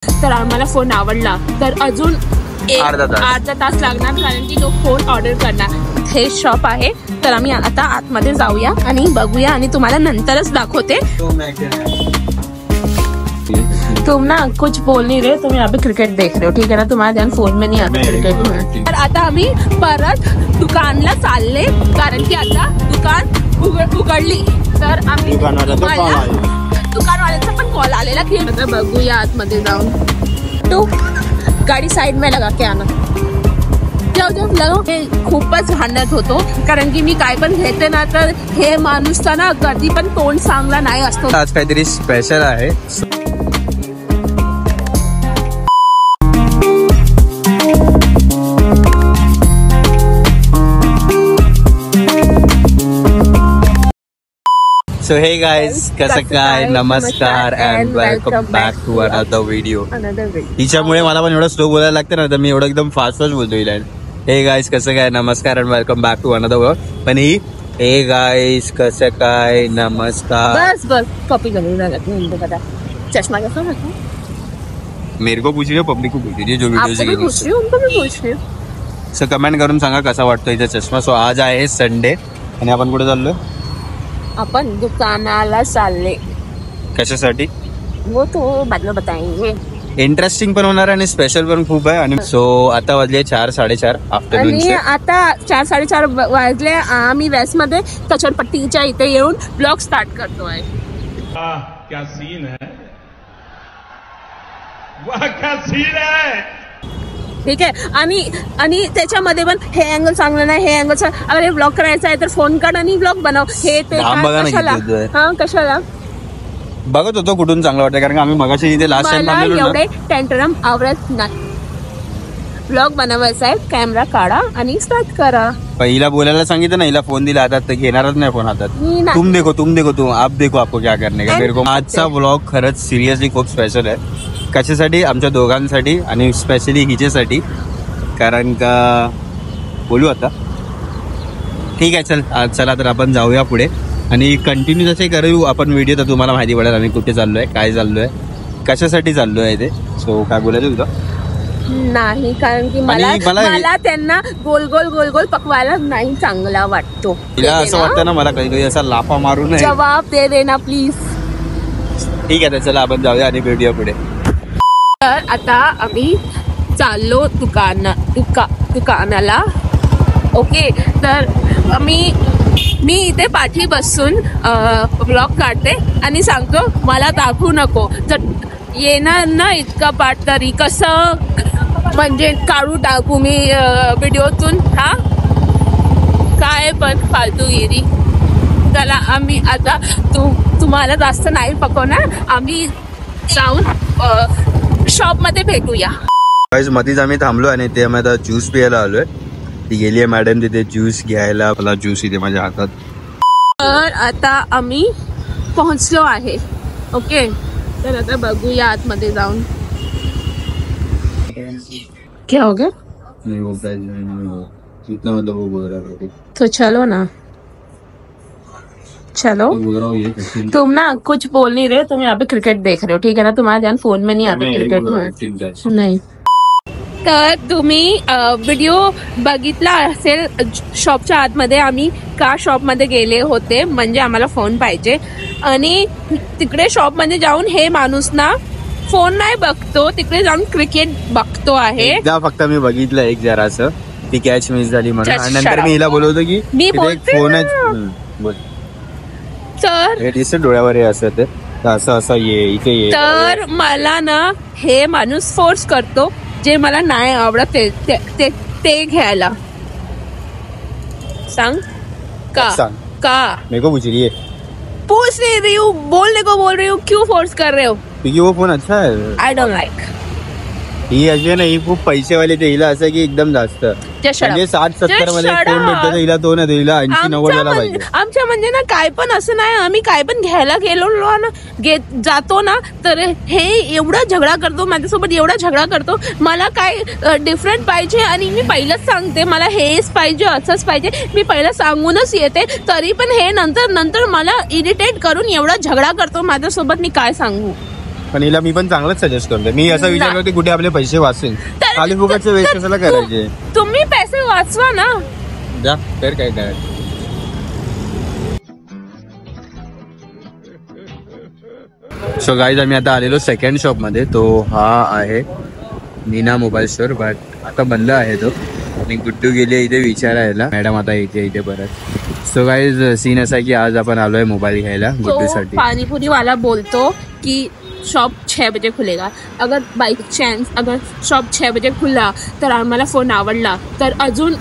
तर आम्हाला फोन आवडला तर अजून अर्धा तास लागणार, कारण की तो फोन ऑर्डर करणार. हे शॉप आहे, तर आम्ही आता आतमध्ये जाऊया आणि बघूया आणि तुम्हाला नंतरच दाखवते. तुम ना कुछ बोल नहीं रहे, तुम यहाँ पे क्रिकेट देख रहे हो, ठीक है ना? तुम्हारा ध्यान फोन में नहीं आता क्रिकेट में. तर आता आम्ही परत दुकानला चालले, कारण की आता दुकान उघडली. तर आम्ही दुकानवाल्यांचा पण कॉल आलेला की आता बघूया आतमध्ये जाऊन. तो गाडी साइड में लगा के आना. जाऊ हे खूपच भांडत होतो, कारण की मी काय पण घेते ना तर हे माणूस ना कधी पण तोंड चांगला नाही असतो. आज काहीतरी स्पेशल आहे. So hey guys, कसं काय, नमस्कार and welcome back to another video. हिच्यामुळे मला पण एवढं स्लो बोलायला लागतं ना, तर मी एवढं एकदम फास्ट बोलतो हिला. हे गाईज कसं काय, नमस्कार and welcome back to another video. पण ही हे गाईज कसं काय, नमस्कार. बस कॉपी करूँ. चश्मा कैसा रखा? मेरे को पूछ रही हो, पब्लिक को पूछ रही है जो वीडियो से पूछ रही हूँ, उनको भी पूछ रही हूँ. सो कमेंट करून सांगा कसा वाटतो इथे चष्मा. सो आज आहे संडे आणि आपण कुठे चाललोय? अपन दुकानाला चालले. कशासाठी वो तो बाद में बताएंगे. इंटरेस्टिंग पण होणार आणि स्पेशल पण खूप आहे. आणि सो आता वाजले 4-4:30 आफ्टरनून. आणि आता 4-4:30 वाजले. आम्ही वेस्ट मध्ये कचरपट्टीच्या इथे येऊन ब्लॉग स्टार्ट करतोय. क्या सीन है, वाह क्या सीन है. ठीक आहे. आणि त्याच्यामध्ये पण हे अँगल चांगलं नाही, हे अँगल अगर हे ब्लॉग करायचं आहे तर फोन काढ आणि ब्लॉग बनव. हे ते कशाला बघत होतो कुठून चांगलं वाटतं, कारण आम्ही मगाशी इथे लास्ट टाइम एवढे टेंटरम आवडत नाही. ब्लॉग बनवायचा आहे, कॅमेरा काढा आणि स्टार्ट करा. पहिला बोलायला सांगितलं ना, हिला फोन दिला हातात तर घेणारच नाही फोन हातात. तुम देखो तुम आप देखो आपको क्या करने का. मेरे को आजचा ब्लॉग खरंच सिरियसली खूप स्पेशल आहे. कशासाठी? आमच्या दोघांसाठी आणि स्पेशली हिच्यासाठी. कारण का बोलू आता, ठीक आहे चला तर आपण जाऊया पुढे आणि कंटिन्यू जसे करू आपण व्हिडिओ, तर तुम्हाला माहिती पडेल आम्ही कुठे चाललोय, काय चाललोय, कशासाठी चाललोय ते. सो काय बोलायचं तुझं? नाही, कारण की मला त्यांना गोल गोल पकवायला नाही चांगला वाटतो. तिला असं वाटतं ना, मला कधी असा लाफा मारू नये. जवाब दे देना प्लीज. ठीक आहे, चला आपण जाऊया आणि व्हिडिओ पुढे. तर आता आम्ही चाललो दुकानाला. ओके, तर मी इथे पाठी बसून ब्लॉग काढते आणि सांगतो मला दाखवू नको. जर येणार ना इतका पाठ तरी कसं म्हणजे काढू टाकू मी व्हिडिओतून. हा काय पण फालतूगिरी. चला आम्ही आता तुम्हाला जास्त नाही पकवणार, आम्ही जाऊन शॉप मध्ये भेटूया. मध्येच आम्ही थांबलो आणि ते आम्ही आता ज्यूस प्यायला आलोय. ती गेली आहे मॅडम तिथे ज्यूस घ्यायला. मला ज्यूस इथे माझ्या हातात. तर आता आम्ही पोहोचलो आहे. ओके, तर आता बघूया आतमध्ये जाऊन. क्या हो गया? तो चलो ना, चलो. तुम ना कुछ बोल नहीं रहे, तुम यहाँ पे क्रिकेट देख रहे हो, ठीक है ना? तुम्हारा ध्यान फोन में नहीं आता क्रिकेट में. नाही. तर तुम्ही व्हिडिओ बघितला असेल शॉपच्या आतमध्ये आम्ही का शॉपमध्ये गेले होते, म्हणजे आम्हाला फोन पाहिजे. आणि तिकडे शॉपमध्ये जाऊन हे माणूस ना फोन नाही बघतो, तिकडे जाऊन क्रिकेट बघतो आहे. एकदा फक्त मी बघितलं एक जरासं, ती कॅच मिस झाली म्हणून. आणि नंतर मी हिला बोलवतो की मी फोन आहे. तर डोळ्यावर हे असं असं ये इथे ये. तर मला ना हे माणूस फोर्स करतो जे मला नाही आवडत ते घ्यायला. सांग का मेरे को पूछ रही है. पूछ नहीं रही हूँ, बोलने को बोल रही हूँ. क्यों फोर्स कर रहे हो? क्योंकि वो फोन अच्छा है. I don't like. ही अशी ना, ही खूप पैसेवाले ते. हिला असं की एकदम जास्त म्हणजे 60-70 मध्ये फोन भेटतो, हिला तो नाही, हिला 80-90 पाहिजे. आमच्या म्हणजे ना काय पण असं नाही, आम्ही काय पण घ्यायला गेलो ना जातो ना, तर हे एवढा झगडा करतो माझ्यासोबत, एवढा झगडा करतो. मला काय डिफरंट पाहिजे आणि मी पहिलंच सांगते मला हेच पाहिजे, असंच पाहिजे. मी पहिलं सांगूनच येते, तरी पण हे नंतर मला इरिटेट करून एवढा झगडा करतो माझ्यासोबत. मी काय सांगू. पण हिला मी पण चांगलंच सजेस्ट करतो. मी असा विचार करतो कुठे आपले पैसे वाचतील. खाली फुकटचे वेस्ट कशाला करायचे. तुम्ही पैसे वाचवा ना. जा तर काय करायचं. सो गाईज आम्ही आता आलेलो सेकंड शॉप मध्ये. तो हा आहे नीना मोबाईल स्टोर. बट आता बंद आहे तो. आणि गुड्डू गेली इथे विचारायला. मॅडम आता इथे परत. सो गाईज सीन असा की आज आपण आलोय मोबाईल घ्यायला गुड्डूसाठी. पानीपुरी वाला बोलतो की शॉप 6 बजे खुलेगा. अगर बाय चान्स अगर शॉप 6 बजे खुला तर आम्हाला फोन आवडला तर अजून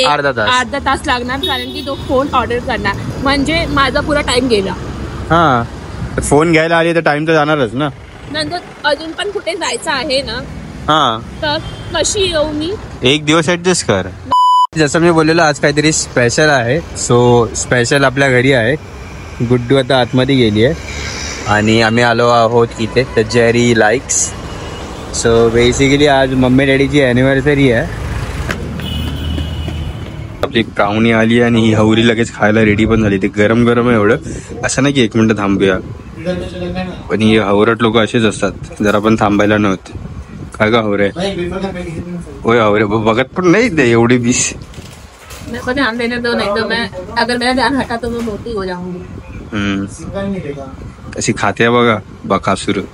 अर्धा तास लागणार. कारण की तो फोन ऑर्डर करणार म्हणजे माझा पुरा टाइम गेला. हा फोन घ्यायला आली तर टाइम तर जाणारच ना. नंतर अजून पण कुठे जायचं आहे ना. हा तर कशी येऊ मी. एक दिवस ऍडजस्ट कर. जसं मी बोललेलो आज काहीतरी स्पेशल आहे. सो स्पेशल आपल्या घरी आहे. गुड्डू आता आतमध्ये गेली आहे आणि आम्ही आलो आहोत इथे तर जेरी लाईक्स. सो बेसिकली आज मम्मी डॅडीची ॲनिव्हर्सरी आहे. आपली पाहुणी आली आणि ही हवरी लगेच खायला रेडी पण झाली. ते गरम गरम आहे एवढं. असं नाही की 1 मिनिट थांबूया. पण ही हवरट लोक असेच असतात. जरा पण थांबायला नव्हतं. काय का हवरे. होय हवरे बघत पण नाही ते एवढी 20. ध्यान देने दो नहीं तो मैं अगर मेरा ध्यान हटा तो मैं मोटी हो जाऊंगी. कशी खाते बघा बकासूर.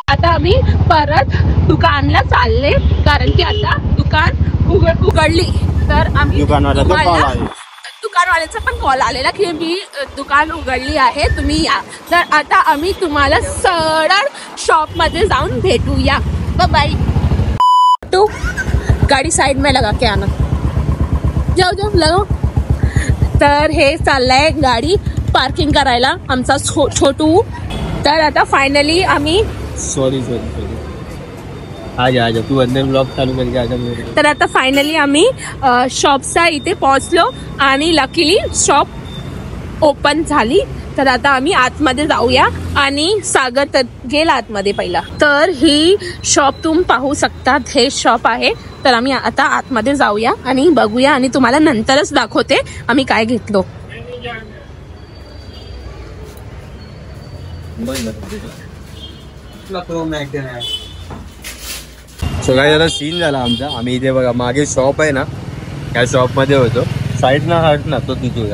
आता आम्ही परत दुकानला चालले कारण की आता दुकान उघडली. तर आम्ही दुकानवाल्याचा पण कॉल आलेला की मी दुकान उघडली आहे तुम्ही या. तर आता आम्ही तुम्हाला सरळ शॉप मध्ये जाऊन भेटूया. बाय. तू गाडी साइड में लगा के आना. जाऊ लगो. तर हे चाललंय गाडी पार्किंग करायला आमचा छोटू. तर आता फायनली आम्ही सॉरी आजा तू अंदर ब्लॉग चालू करके आजा. तर आता फायनली आम्ही शॉपचा इथे पोहोचलो आणि लकीली शॉप ओपन झाली. तर आता आम्ही आतमध्ये जाऊया आणि सागर तर गेला आतमध्ये पहिला. तर ही शॉप तुम्ही पाहू शकता. हे शॉप आहे. तर आम्ही आता आतमध्ये जाऊया आणि बघूया आणि तुम्हाला नंतरच दाखवते आम्ही काय घेतलो. सगळ्यात आता सीन झाला आमचा. आम्ही इथे बघा मागे शॉप आहे ना त्या शॉप मध्ये होतो. साईड ना हट ना तो तिथे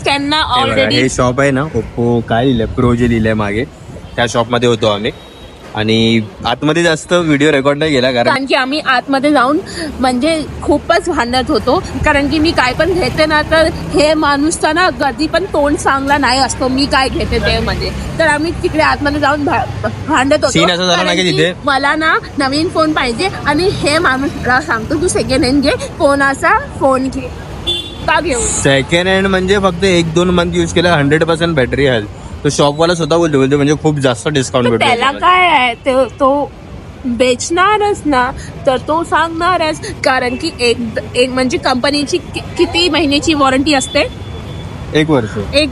त्यांना ऑलरेडी हे शॉप आहे ना ओप्पो काय लिहिलंय प्रो जे लिहिलंय मागे त्या शॉप मध्ये होतो आम्ही. आणि आतमध्ये जास्त व्हिडिओ रेकॉर्ड नाही केला कारण की आम्ही आतमध्ये जाऊन म्हणजे खूपच भांडत होतो. कारण की मी काय पण घेते ना तर हे माणूस तर ना कधी पण तोंड चांगला नाही असतो मी काय घेते ते मध्ये. तर आम्ही तिकडे आतमध्ये जाऊन भांडत होतो. मला ना नवीन फोन पाहिजे आणि हे माणूस मला सांगतो तू सेकंड हँड घे. कोणाचा फोन घे का घेऊ. सेकंड हँड म्हणजे फक्त 1-2 मंथ यूज केला 100% बॅटरी हेल्थ. तो शॉपवाला स्वतः बोलतो म्हणजे खूप जास्त डिस्काउंट भेटतो. त्याला काय आहे तो बेचणारच ना तर तो सांगणारच. कारण की एक म्हणजे कंपनीची किती महिन्याची वॉरंटी असते. 1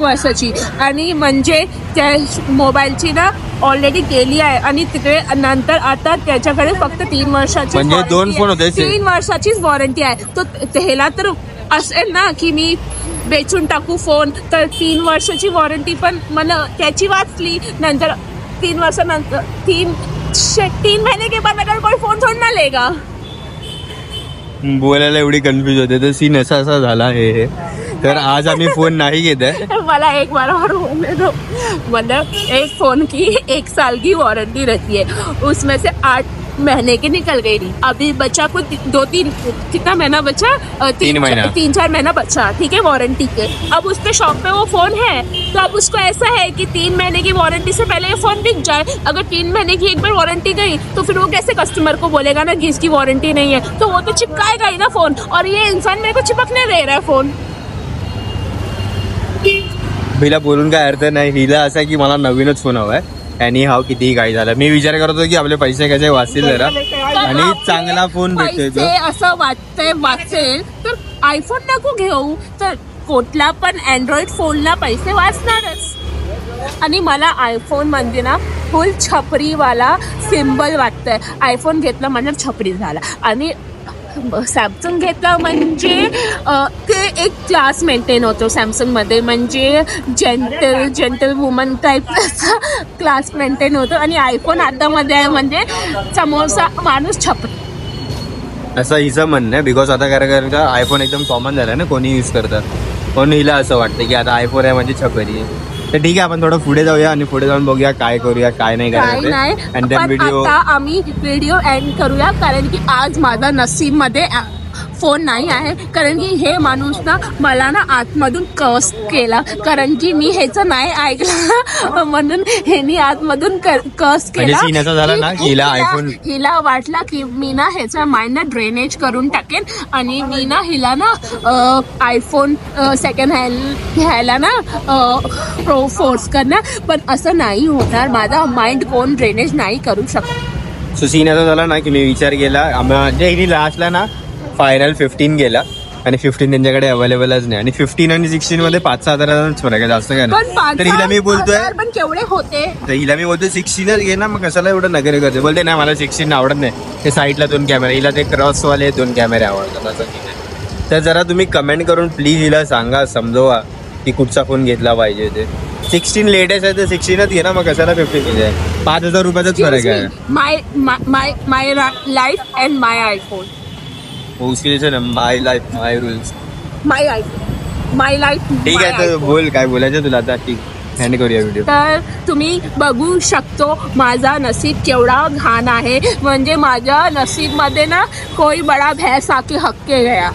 वर्षाची. आणि म्हणजे त्या मोबाईलची ना ऑलरेडी गेली आहे आणि तिकडे नंतर आता त्याच्याकडे फक्त 3 वर्षाची म्हणजे 2 फोन होते. 3 वर्षाचीच वॉरंटी आहे. तो त्याला तर असेल ना की मी बेचून टाकू फोन. तर 3 वर्षाची वॉरंटी पण मला त्याची वाचली. नंतर 3 वर्षानंतर 3 महीने के बाद अगर कोई फोन थोड़ा ना लेगा. बोलायला एवढी कन्फ्युज होते. तर सीन असा झाला हे. तर आज आम्ही फोन नाही घेत आहे. मला एक बार और होने दो. मतलब एक फोन की 1 साल की वारंटी रहती है. उसमें से महीने की निकल गई थी, अभी बचा कुछ 2-3 कितना महीना बचा, 3-4 महीना बचा, ठीक है, वारंटी के। अब उसके शॉप पे वो फोन है, तो अब उसको ऐसा है कि 3 महीने की वारंटी से पहले ये फोन बिक जाए। अगर 3 महीने की एक बार वारंटी गई तो फिर वो कैसे कस्टमर को बोलेगा ना कि इसकी वारंटी नहीं है, तो वो तो चिपकाएगा ही ना फोन। और ये इंसान मेरे को चिपकने दे रहा है फोन। हिला बोलून काय अर्थ नाही, हिला असं आहे की मला नवीनच फोन हवा आहे, आणि हा कितीही काही झालं. मी विचार करत होतो की आपले पैसे कसे वाचतील जरा, आणि चांगला फोन भेटतोय तो. असं वाटतंय वाचेल तर आयफोन नको घेऊ, तर कुठला पण अँड्रॉइड फोनला पैसे वाचणारच. आणि मला आयफोन म्हणजे ना फुल छपरीवाला सिम्बल वाटतंय. आयफोन घेतला म्हणजे छपरी झाला, आणि सॅमसंग घेतला म्हणजे ते एक क्लास मेंटेन होतो सॅमसंगमध्ये, म्हणजे जेंटल वुमन टाईपचा क्लास मेंटेन होतो. आणि आयफोन हातामध्ये आहे म्हणजे समोरचा माणूस छपरी, असं हिचं म्हणणं आहे. बिकॉज आता कारण का आयफोन एकदम कॉमन झाला ना, कोणी यूज करतात, म्हणून हिला असं वाटतं की आता आयफोन आहे म्हणजे छपरी. तर ठीक आहे, आपण थोडं पुढे जाऊया आणि पुढे जाऊन बघूया काय करूया काय नाही करायचं. पण आता आम्ही व्हिडिओ एंड करूया, कारण की आज माझा नसीबमध्ये फोन नाही आहे. कारण की हे माणूस ना मला ना आतमधून कर्स केला, कारण की मी ह्याचं नाही ऐकलं म्हणून ह्यानी आतमधून कर्स केला. झाला ना हिला वाटला की मी ना ह्याच्या माइंडला ड्रेनेज करून टाकेन, आणि मी ना हिला ना आयफोन सेकंड हँड घ्यायला ना फोर्स करणार. पण असं नाही होणार, माझा माइंड कोण ड्रेनेज नाही करू शकत. सो सीन असा झाला ना की मी विचार केला, म्हणजे हिने लास्टला ना फायनल 15 गेला, आणि 15 त्यांच्याकडे अवेलेबलच नाही. आणि 15 आणि 16 मध्ये 5-6 हजारांच फरक आहे, जास्त काय नाही. तर हिला मी बोलतोय, पण केवढे होते, तर हिला मी बोलतोय 16च घे ना, मग कशाला एवढं नगर करते. बोलते नाही मला 16 आवडत नाही, ते साईडला 2 कॅमेरे, हिला ते क्रॉसवाले 2 कॅमेरे आवडतात असं. तर जरा तुम्ही कमेंट करून प्लीज हिला सांगा, समजवा की कुठचा फोन घेतला पाहिजे. ते 16 लेटेस्ट आहे तर 16च घे ना, मग कशाला 15 घे. 5,000 रुपयाचाच फरक आहे. My life and my iPhone, my life my rules, my life. ठीक आहे, तर बोल काय बोलायचं तुला आता. ठीक, हँड करूया व्हिडिओ. तर तुम्ही बघू शकतो माझा नसीब केवढा घाण आहे, म्हणजे माझ्या नसीबमध्ये ना कोई बडा भैंस आके हक्के गया.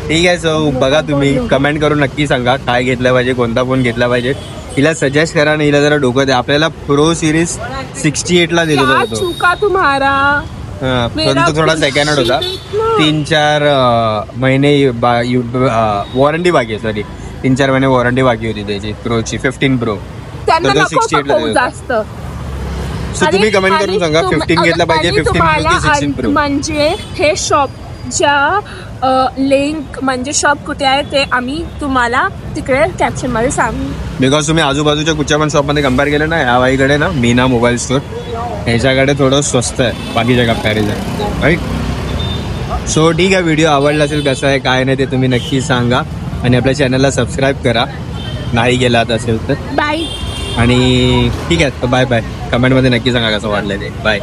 ठीक आहे, सो बघा तुम्ही कमेंट करून नक्की सांगा काय घेतलं पाहिजे, कोणता फोन घेतला पाहिजे. हिला सजेस्ट करा आणि हिला जरा डोकं द्या. आपल्याला प्रो सिरीज 68ला दिला होता तो. चुका तुम्हारा. तो थोडा सेकंड हँड होता, 3-4 महिने वॉरंटी बाकी आहे. सॉरी, 3-4 महिने वॉरंटी बाकी होती त्याची प्रोची 15 प्रो. तर तो 68ला जास्त. सो तुम्ही कमेंट करून सांगा 15 घेतला पाहिजे 15 प्रो की 16 प्रो. म्हणजे हे शॉपच्या लिंक म्हणजे शॉप कुठे आहे ते आम्ही तुम्हाला तिकडे कॅप्शन मध्ये सांगू. बिकॉज तुम्ही आजूबाजूच्या कुठच्या पण शॉपमध्ये कम्पेअर केलं ना, ह्या बाईकडे ना मीना मोबाईल स्टोर, ह्याच्याकडे थोडं स्वस्त आहे बाकीच्या कम्पॅरिझन, राईट. सो ठीक आहे, व्हिडिओ आवडला असेल कसं आहे काय नाही ते तुम्ही नक्की सांगा, आणि आपल्या चॅनलला सबस्क्राईब करा नाही गेलात असेल तर. बाय. आणि ठीक आहे, तर बाय बाय. कमेंटमध्ये नक्की सांगा कसं वाटलं ते. बाय.